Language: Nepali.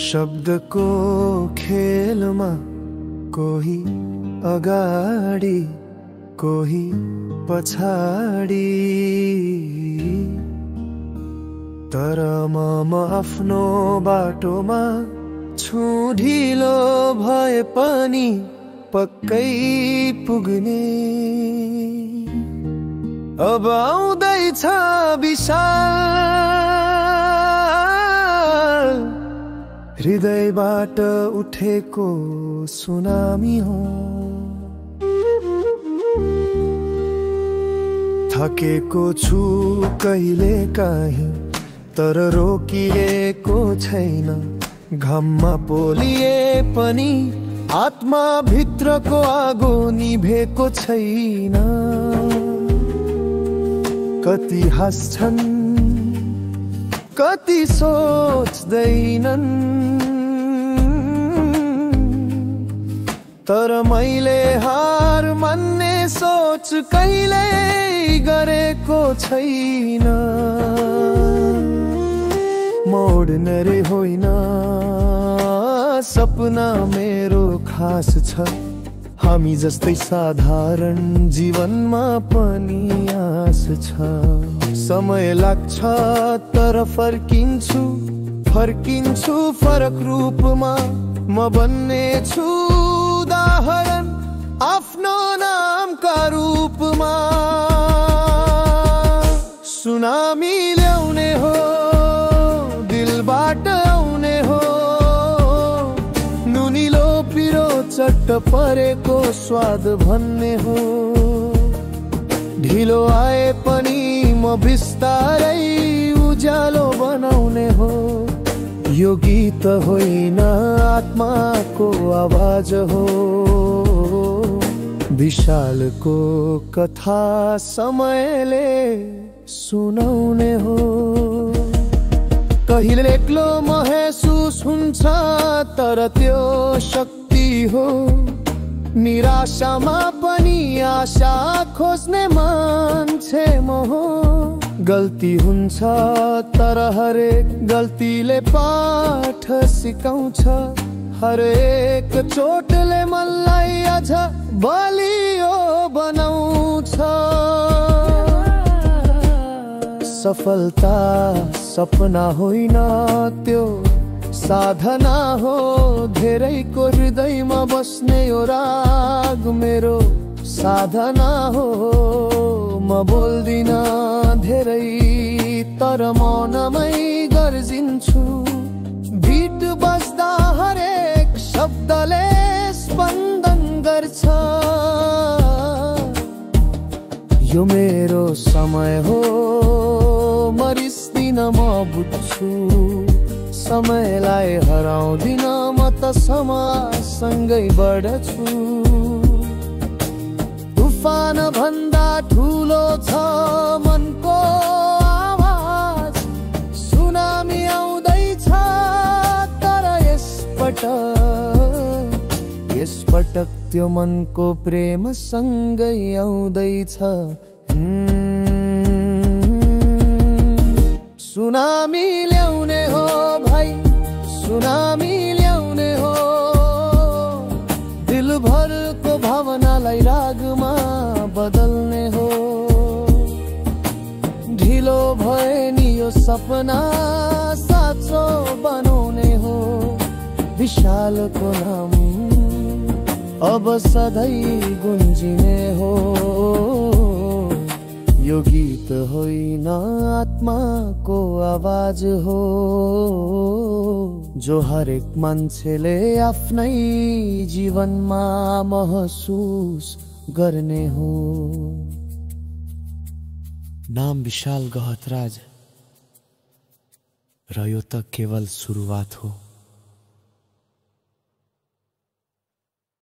शब्दको खेलमा कोही अगाडि कोही पछाडि, तर म आफ्नो बाटोमा छु, ढिलो भए पनि पक्कै पुग्ने। अब आउँदैछ विशाल, हृदयबाट उठेको सुनामी हो। थकेको छु कहिले काहीँ, तर रोकिएको छैन। घाममा पोलिए पनि आत्मा भित्रको आगो निभेको छैन। कति हाँस्छन् कति सोच्दैनन्, तर मैले हार मान्ने सोच कहिल्यै गरेको छैन। म ordinary होइन, सपना मेरो खास छ। हामी जस्तै साधारण जीवनमा पनि आस छ। समय लाग्छ तर फर्किन्छु फरक रूपमा। म बन्ने छु उदाहरण आफ्नो नामका रूपमा। सुनामी ल्याउने हो, दिलबाट आउने हो। नुनिलो पिरो चट्ट परेको स्वाद भन्ने हो। ढिलो आए पनि म बिस्तारै उज्यालो बनाउने हो। यो गीत होइन आत्माको आवाज हो। विशालको कथा समयले सुनाउने हो। कहिले एक्लो महसुस हुन्छ, तर त्यो शक्ति हो। निराशामा पनि आशा खोज्ने मान्छे म हो। गल्ती हुन्छ तर हरेक गल्तीले पाठ सिकाउँछ। हरेक चोटले मनलाई अझ बलियो बनाउँछ। सफलता सपना होइन, त्यो साधना हो। धेरैको हृदयमा बस्ने यो राग मेरो साधना हो। म बोल्दिन धेरै, तर मौनमै गर्जिन्छु। बीट बस्दा हरेक शब्दले स्पन्दन गर्छ। यो मेरो समय हो, मरिस्दिन म बुझ्छु। समयलाई हराउँदिन म त समाजसँगै बढ्छु। तुफान भन्दा ठुलो छ मनको आवाज। सुनामी आउँदैछ तर यसपटक त्यो मनको प्रेम सँगै आउँदैछ। सुनामी ल्याउने हो भाइ, सुनामी ल्याउने हो। दिलभरको भावनालाई रागमा बदल्ने हो। ढिलो भए नि यो सपना साँचो बनाउने हो। विशालको नाम अब सधैँ गुन्जिने हो। यो गीत होइन आत्माको आवाज हो, जो हरेक मान्छेले आफ्नै जीवनमा महसुस गर्ने हो। नाम विशाल गहतराज, र यो त केवल सुरुवात हो।